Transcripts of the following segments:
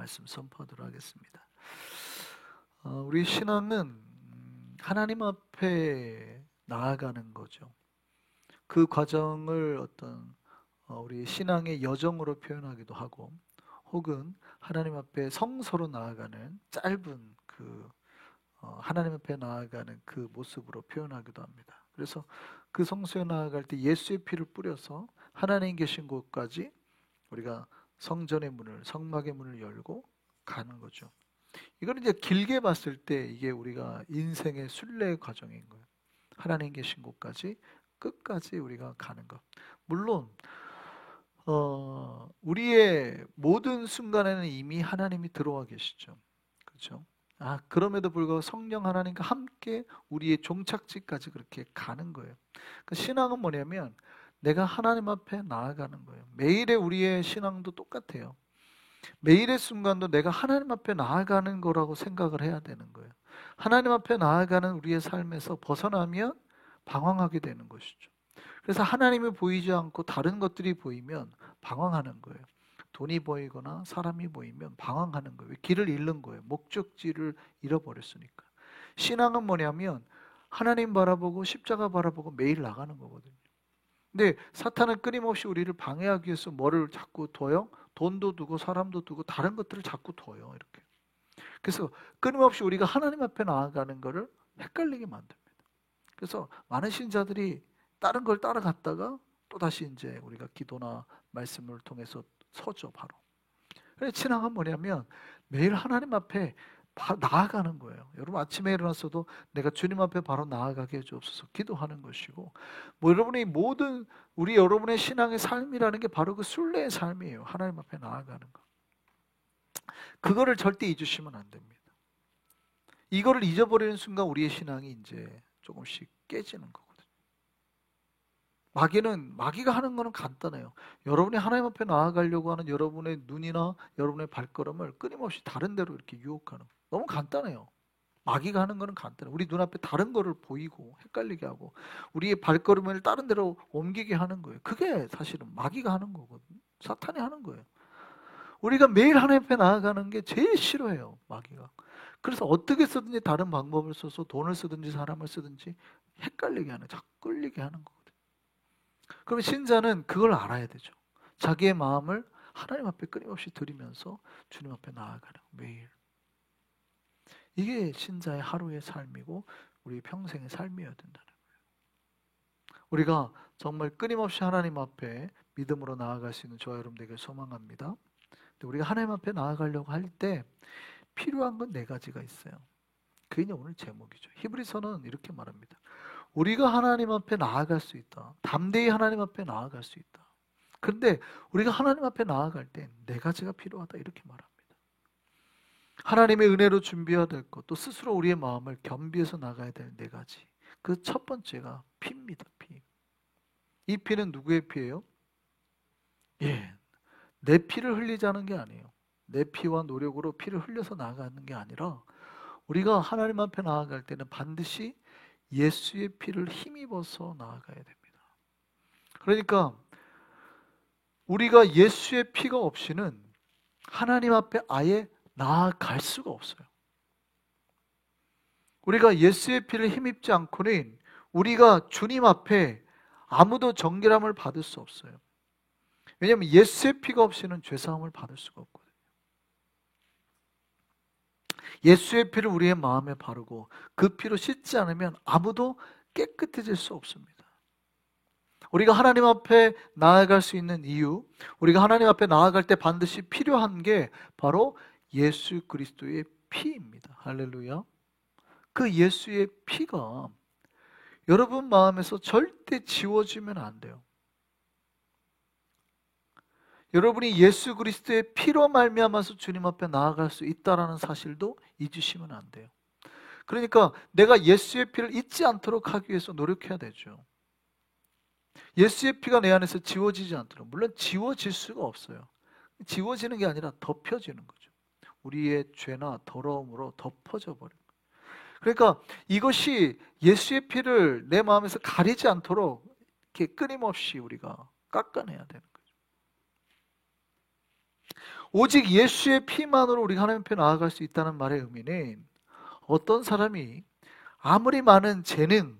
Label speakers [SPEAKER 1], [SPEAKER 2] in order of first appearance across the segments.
[SPEAKER 1] 말씀 선포하도록 하겠습니다. 우리 신앙은 하나님 앞에 나아가는 거죠. 그 과정을 어떤 우리 신앙의 여정으로 표현하기도 하고, 혹은 하나님 앞에 성서로 나아가는 짧은 하나님 앞에 나아가는 그 모습으로 표현하기도 합니다. 그래서 그 성소에 나아갈 때 예수의 피를 뿌려서 하나님 계신 곳까지 우리가 성전의 문을, 성막의 문을 열고 가는 거죠. 이거는 이제 길게 봤을 때 이게 우리가 인생의 순례의 과정인 거예요. 하나님 계신 곳까지 끝까지 우리가 가는 것. 물론 우리의 모든 순간에는 이미 하나님이 들어와 계시죠. 그렇죠? 그럼에도 불구하고 성령 하나님과 함께 우리의 종착지까지 그렇게 가는 거예요. 그 신앙은 뭐냐면 내가 하나님 앞에 나아가는 거예요. 매일의 우리의 신앙도 똑같아요. 매일의 순간도 내가 하나님 앞에 나아가는 거라고 생각을 해야 되는 거예요. 하나님 앞에 나아가는 우리의 삶에서 벗어나면 방황하게 되는 것이죠. 그래서 하나님이 보이지 않고 다른 것들이 보이면 방황하는 거예요. 돈이 보이거나 사람이 보이면 방황하는 거예요. 길을 잃는 거예요. 목적지를 잃어버렸으니까. 신앙은 뭐냐면 하나님 바라보고 십자가 바라보고 매일 나가는 거거든요. 근데 사탄은 끊임없이 우리를 방해하기 위해서 뭐를 자꾸 둬요? 돈도 두고 사람도 두고 다른 것들을 자꾸 둬요. 이렇게. 그래서 끊임없이 우리가 하나님 앞에 나아가는 것을 헷갈리게 만듭니다. 그래서 많은 신자들이 다른 걸 따라갔다가 또다시 이제 우리가 기도나 말씀을 통해서 서죠, 바로. 그래서 신앙은 뭐냐면 매일 하나님 앞에 나아가는 거예요. 여러분 아침에 일어났어도 내가 주님 앞에 바로 나아가게 해주옵소서 기도하는 것이고, 여러분의 모든 여러분의 신앙의 삶이라는 게 바로 그 순례의 삶이에요. 하나님 앞에 나아가는 거. 그거를 절대 잊으시면 안 됩니다. 이거를 잊어버리는 순간 우리의 신앙이 이제 조금씩 깨지는 거거든요. 마귀가 하는 거는 간단해요. 여러분이 하나님 앞에 나아가려고 하는 여러분의 눈이나 여러분의 발걸음을 끊임없이 다른 데로 이렇게 유혹하는 거예요. 너무 간단해요. 마귀가 하는 거는 간단해요. 우리 눈앞에 다른 거를 보이고 헷갈리게 하고 우리의 발걸음을 다른 데로 옮기게 하는 거예요. 그게 사실은 마귀가 하는 거거든요. 사탄이 하는 거예요. 우리가 매일 하나님 앞에 나아가는 게 제일 싫어해요, 마귀가. 그래서 어떻게 쓰든지 다른 방법을 써서 돈을 쓰든지 사람을 쓰든지 헷갈리게 하는, 자꾸 끌리게 하는 거거든요. 그럼 신자는 그걸 알아야 되죠. 자기의 마음을 하나님 앞에 끊임없이 드리면서 주님 앞에 나아가는 매일. 이게 신자의 하루의 삶이고 우리 평생의 삶이어야 된다는 거예요. 우리가 정말 끊임없이 하나님 앞에 믿음으로 나아갈 수 있는 저와 여러분 되길 소망합니다. 우리가 하나님 앞에 나아가려고 할 때 필요한 건 4가지가 있어요. 그게 오늘 제목이죠. 히브리서는 이렇게 말합니다. 우리가 하나님 앞에 나아갈 수 있다. 담대히 하나님 앞에 나아갈 수 있다. 그런데 우리가 하나님 앞에 나아갈 때 4가지가 필요하다 이렇게 말합니다. 하나님의 은혜로 준비해야 될 것, 또 스스로 우리의 마음을 겸비해서 나가야 될 4가지. 그 첫 번째가 피입니다. 피. 이 피는 누구의 피예요? 내 피를 흘리자는 게 아니에요. 내 피와 노력으로 피를 흘려서 나아가는 게 아니라 우리가 하나님 앞에 나아갈 때는 반드시 예수의 피를 힘입어서 나아가야 됩니다. 그러니까 우리가 예수의 피가 없이는 하나님 앞에 아예 나아갈 수가 없어요. 우리가 예수의 피를 힘입지 않고는 우리가 주님 앞에 아무도 정결함을 받을 수 없어요. 왜냐하면 예수의 피가 없이는 죄사함을 받을 수가 없거든요. 예수의 피를 우리의 마음에 바르고 그 피로 씻지 않으면 아무도 깨끗해질 수 없습니다. 우리가 하나님 앞에 나아갈 수 있는 이유, 우리가 하나님 앞에 나아갈 때 반드시 필요한 게 바로 예수 그리스도의 피입니다. 할렐루야. 그 예수의 피가 여러분 마음에서 절대 지워지면 안 돼요. 여러분이 예수 그리스도의 피로 말미암아서 주님 앞에 나아갈 수 있다는 사실도 잊으시면 안 돼요. 그러니까 내가 예수의 피를 잊지 않도록 하기 위해서 노력해야 되죠. 예수의 피가 내 안에서 지워지지 않도록. 물론 지워질 수가 없어요. 지워지는 게 아니라 덮여지는 거죠. 우리의 죄나 더러움으로 덮어져 버려요. 그러니까 이것이 예수의 피를 내 마음에서 가리지 않도록 이렇게 끊임없이 우리가 깎아내야 되는 거죠. 오직 예수의 피만으로 우리가 하나님 앞에 나아갈 수 있다는 말의 의미는 어떤 사람이 아무리 많은 재능,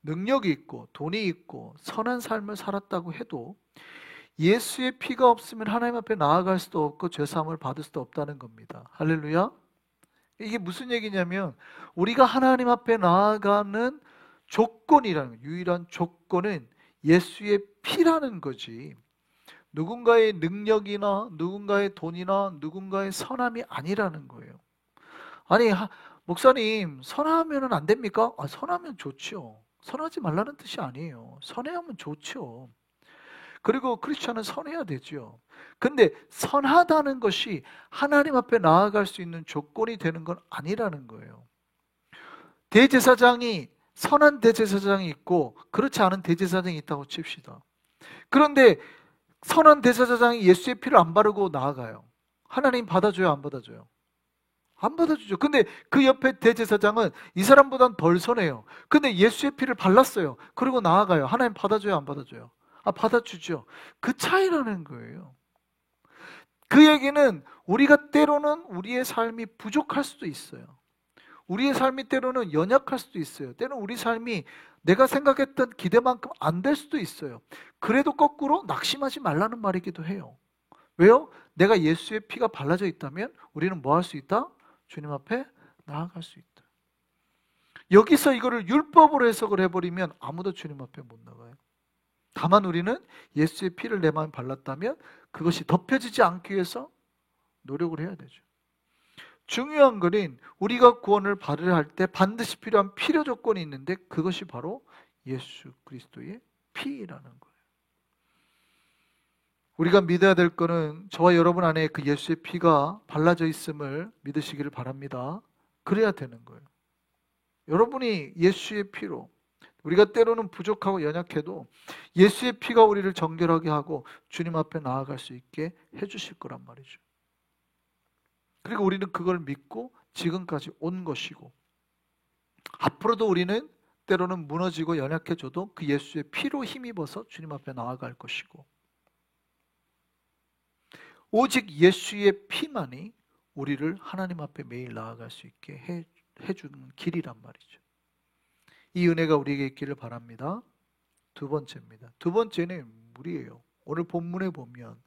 [SPEAKER 1] 능력이 있고 돈이 있고 선한 삶을 살았다고 해도 예수의 피가 없으면 하나님 앞에 나아갈 수도 없고 죄사함을 받을 수도 없다는 겁니다. 할렐루야. 이게 무슨 얘기냐면 우리가 하나님 앞에 나아가는 조건이라는, 유일한 조건은 예수의 피라는 거지, 누군가의 능력이나 누군가의 돈이나 누군가의 선함이 아니라는 거예요. 아니, 목사님, 선하면 안 됩니까? 선하면 좋죠. 선하지 말라는 뜻이 아니에요. 선해야면 좋죠. 그리고 크리스천은 선해야 되죠. 근데 선하다는 것이 하나님 앞에 나아갈 수 있는 조건이 되는 건 아니라는 거예요. 대제사장이, 선한 대제사장이 있고 그렇지 않은 대제사장이 있다고 칩시다. 그런데 선한 대제사장이 예수의 피를 안 바르고 나아가요. 하나님 받아줘요, 안 받아줘요? 안 받아주죠. 근데 그 옆에 대제사장은 이 사람보단 덜 선해요. 근데 예수의 피를 발랐어요. 그리고 나아가요. 하나님 받아줘요, 안 받아줘요? 받아주죠. 그 차이라는 거예요. 그 얘기는 우리가 때로는 우리의 삶이 부족할 수도 있어요. 우리의 삶이 때로는 연약할 수도 있어요. 때로는 우리 삶이 내가 생각했던 기대만큼 안 될 수도 있어요. 그래도 거꾸로 낙심하지 말라는 말이기도 해요. 왜요? 내가 예수의 피가 발라져 있다면 우리는 뭐 할 수 있다? 주님 앞에 나아갈 수 있다. 여기서 이거를 율법으로 해석을 해버리면 아무도 주님 앞에 못 나가요. 다만 우리는 예수의 피를 내 마음에 발랐다면 그것이 덮여지지 않기 위해서 노력을 해야 되죠. 중요한 것은 우리가 구원을 받으려 할 때 반드시 필요한 필요 조건이 있는데 그것이 바로 예수 그리스도의 피라는 거예요. 우리가 믿어야 될 것은 저와 여러분 안에 그 예수의 피가 발라져 있음을 믿으시기를 바랍니다. 그래야 되는 거예요. 여러분이 예수의 피로, 우리가 때로는 부족하고 연약해도 예수의 피가 우리를 정결하게 하고 주님 앞에 나아갈 수 있게 해주실 거란 말이죠. 그리고 우리는 그걸 믿고 지금까지 온 것이고 앞으로도 우리는 때로는 무너지고 연약해져도 그 예수의 피로 힘입어서 주님 앞에 나아갈 것이고 오직 예수의 피만이 우리를 하나님 앞에 매일 나아갈 수 있게 해주는 길이란 말이죠. 이 은혜가 우리에게 있기를 바랍니다. 두 번째입니다. 두 번째는 물이에요. 오늘 본문에 보면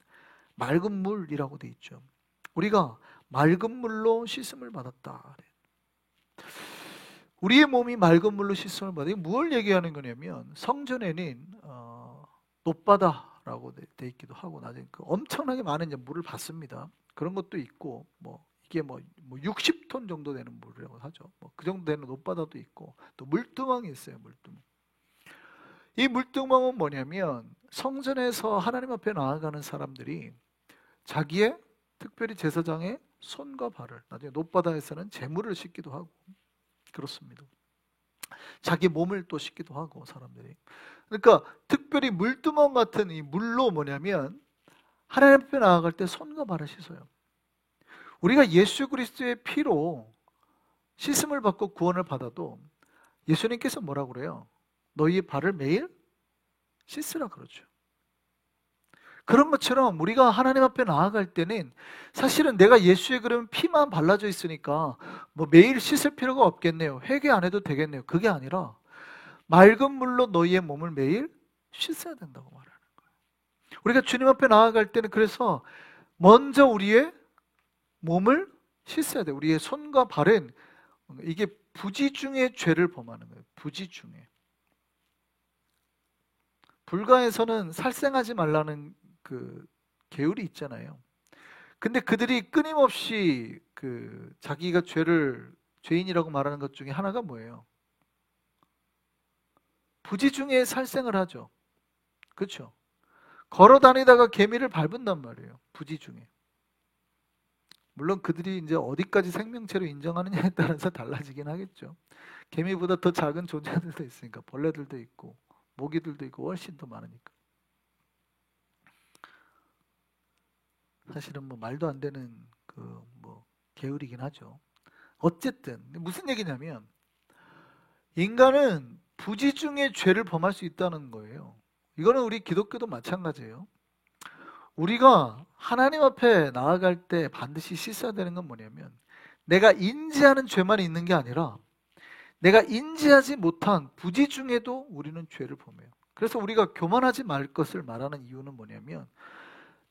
[SPEAKER 1] 맑은 물이라고 돼 있죠. 우리가 맑은 물로 씻음을 받았다. 우리의 몸이 맑은 물로 씻음을 받아. 이게 뭘 얘기하는 거냐면 성전에는 놋바다라고 돼 있기도 하고 나중에 엄청나게 많은 이제 물을 받습니다. 그런 것도 있고 이게 60톤 정도 되는 물이라고 하죠. 그 정도 되는 놋바다도 있고 또 물두멍이 있어요. 물두멍. 이 물두멍은 뭐냐면 성전에서 하나님 앞에 나아가는 사람들이 자기의 특별히 제사장의 손과 발을, 나중에 놋바다에서는 재물을 씻기도 하고 그렇습니다. 자기 몸을 또 씻기도 하고 사람들이. 그러니까 특별히 물두멍 같은 이 물로 뭐냐면 하나님 앞에 나아갈 때 손과 발을 씻어요. 우리가 예수 그리스도의 피로 씻음을 받고 구원을 받아도 예수님께서 뭐라고 그래요? 너희 발을 매일 씻으라 그러죠. 그런 것처럼 우리가 하나님 앞에 나아갈 때는 사실은 내가 예수의 그런 피만 발라져 있으니까 매일 씻을 필요가 없겠네요. 회개 안 해도 되겠네요. 그게 아니라 맑은 물로 너희의 몸을 매일 씻어야 된다고 말하는 거예요. 우리가 주님 앞에 나아갈 때는 그래서 먼저 우리의 몸을 씻어야 돼요. 우리의 손과 발은 이게 부지 중에 죄를 범하는 거예요. 부지 중에. 불가에서는 살생하지 말라는 그 계율이 있잖아요. 근데 그들이 끊임없이 자기가 죄인이라고 말하는 것 중에 하나가 뭐예요? 부지 중에 살생을 하죠. 그렇죠? 걸어 다니다가 개미를 밟은단 말이에요. 부지 중에. 물론 그들이 이제 어디까지 생명체로 인정하느냐에 따라서 달라지긴 하겠죠. 개미보다 더 작은 존재들도 있으니까 벌레들도 있고 모기들도 있고 훨씬 더 많으니까. 사실은 말도 안 되는 계율이긴 하죠. 어쨌든 무슨 얘기냐면 인간은 부지 중에 죄를 범할 수 있다는 거예요. 이거는 우리 기독교도 마찬가지예요. 우리가 하나님 앞에 나아갈 때 반드시 씻어야 되는 건 뭐냐면, 내가 인지하는 죄만 있는 게 아니라 내가 인지하지 못한 부지 중에도 우리는 죄를 범해요. 그래서 우리가 교만하지 말 것을 말하는 이유는 뭐냐면,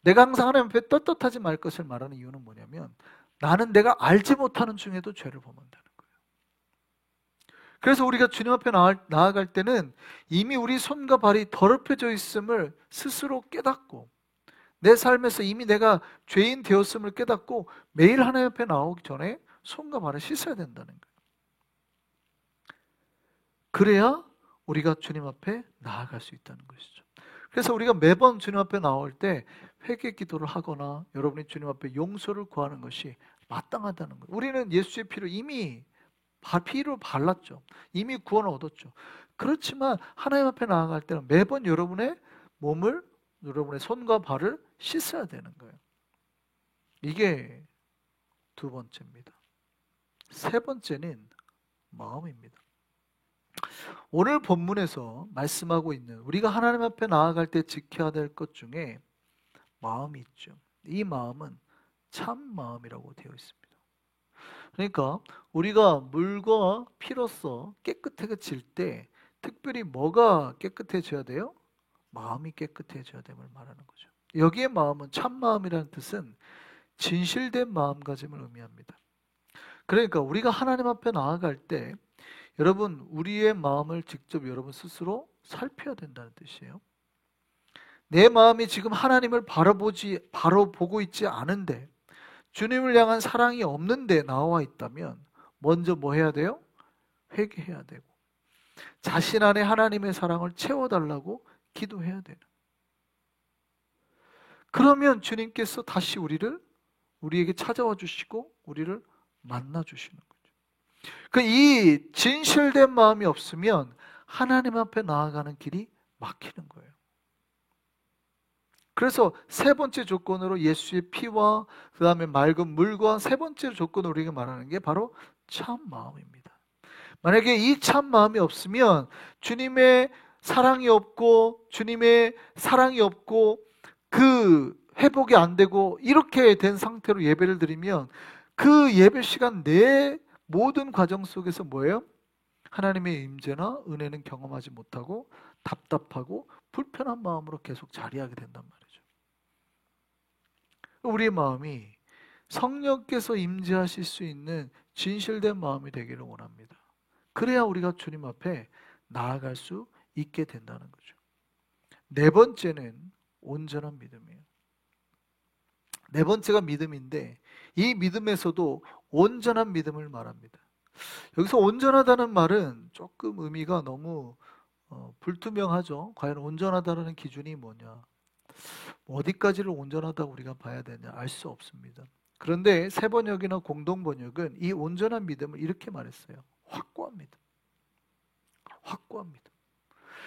[SPEAKER 1] 내가 항상 하나님 앞에 떳떳하지 말 것을 말하는 이유는 뭐냐면, 나는 내가 알지 못하는 중에도 죄를 범한다는 거예요. 그래서 우리가 주님 앞에 나아갈 때는 이미 우리 손과 발이 더럽혀져 있음을 스스로 깨닫고, 내 삶에서 이미 내가 죄인 되었음을 깨닫고 매일 하나님 앞에 나오기 전에 손과 발을 씻어야 된다는 거예요. 그래야 우리가 주님 앞에 나아갈 수 있다는 것이죠. 그래서 우리가 매번 주님 앞에 나올 때 회개 기도를 하거나 여러분이 주님 앞에 용서를 구하는 것이 마땅하다는 거예요. 우리는 예수의 피로 이미 피로 발랐죠. 이미 구원을 얻었죠. 그렇지만 하나님 앞에 나아갈 때는 매번 여러분의 몸을, 여러분의 손과 발을 씻어야 되는 거예요. 이게 두 번째입니다. 세 번째는 마음입니다. 오늘 본문에서 말씀하고 있는 우리가 하나님 앞에 나아갈 때 지켜야 될 것 중에 마음이 있죠. 이 마음은 참 마음이라고 되어 있습니다. 그러니까 우리가 물과 피로써 깨끗해질 때 특별히 뭐가 깨끗해져야 돼요? 마음이 깨끗해져야 됨을 말하는 거죠. 여기에 마음은 참 마음이라는 뜻은 진실된 마음가짐을 의미합니다. 그러니까 우리가 하나님 앞에 나아갈 때 여러분, 우리의 마음을 직접 여러분 스스로 살펴야 된다는 뜻이에요. 내 마음이 지금 하나님을 바로 보고 있지 않은데, 주님을 향한 사랑이 없는데 나와 있다면 먼저 뭐 해야 돼요? 회개해야 되고 자신 안에 하나님의 사랑을 채워달라고 기도해야 되는. 그러면 주님께서 다시 우리에게 찾아와 주시고 우리를 만나 주시는 거예요. 이 진실된 마음이 없으면 하나님 앞에 나아가는 길이 막히는 거예요. 그래서 세 번째 조건으로 예수의 피와 그 다음에 맑은 물과 세 번째 조건으로 우리가 말하는 게 바로 참 마음입니다. 만약에 이 참 마음이 없으면 주님의 사랑이 없고 그 회복이 안 되고 이렇게 된 상태로 예배를 드리면 그 예배 시간 내 모든 과정 속에서 뭐예요? 하나님의 임재나 은혜는 경험하지 못하고 답답하고 불편한 마음으로 계속 자리하게 된단 말이죠. 우리의 마음이 성령께서 임재하실 수 있는 진실된 마음이 되기를 원합니다. 그래야 우리가 주님 앞에 나아갈 수 있게 된다는 거죠. 네 번째는 온전한 믿음이에요. 네 번째가 믿음인데 이 믿음에서도 온전한 믿음을 말합니다. 여기서 온전하다는 말은 조금 의미가 너무 불투명하죠. 과연 온전하다는 기준이 뭐냐, 어디까지를 온전하다고 우리가 봐야 되냐 알 수 없습니다. 그런데 새번역이나 공동번역은 이 온전한 믿음을 이렇게 말했어요. 확고한 믿음. 확고한 믿음.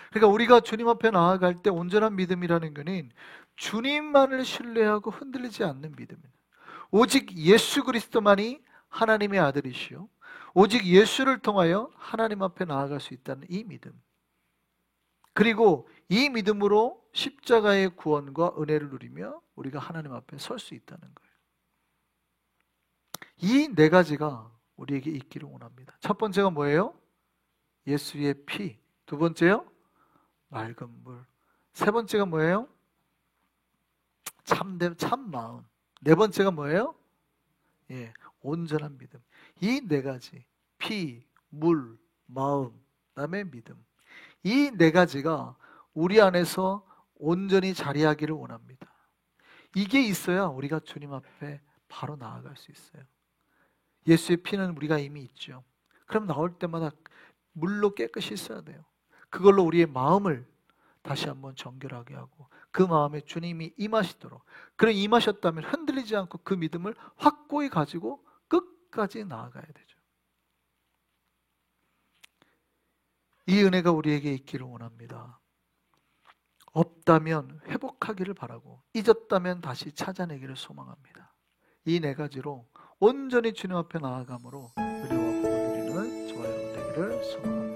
[SPEAKER 1] 그러니까 우리가 주님 앞에 나아갈 때 온전한 믿음이라는 것은 주님만을 신뢰하고 흔들리지 않는 믿음입니다. 오직 예수 그리스도만이 하나님의 아들이시요 오직 예수를 통하여 하나님 앞에 나아갈 수 있다는 이 믿음, 그리고 이 믿음으로 십자가의 구원과 은혜를 누리며 우리가 하나님 앞에 설 수 있다는 거예요. 이 네 가지가 우리에게 있기를 원합니다. 첫 번째가 뭐예요? 예수의 피. 두 번째요? 맑은 물. 세 번째가 뭐예요? 참 마음. 네 번째가 뭐예요? 온전한 믿음. 이 네 가지, 피, 물, 마음, 그다음에 믿음. 이 네 가지가 우리 안에서 온전히 자리하기를 원합니다. 이게 있어야 우리가 주님 앞에 바로 나아갈 수 있어요. 예수의 피는 우리가 이미 있죠. 그럼 나올 때마다 물로 깨끗이 씻어야 돼요. 그걸로 우리의 마음을 다시 한번 정결하게 하고 그 마음에 주님이 임하시도록, 그런 임하셨다면 흔들리지 않고 그 믿음을 확고히 가지고 끝까지 나아가야 되죠. 이 은혜가 우리에게 있기를 원합니다. 없다면 회복하기를 바라고 잊었다면 다시 찾아내기를 소망합니다. 이 네 가지로 온전히 주님 앞에 나아감으로 은혜와 복을 누리는 저와 여러분 되기를 소망합니다.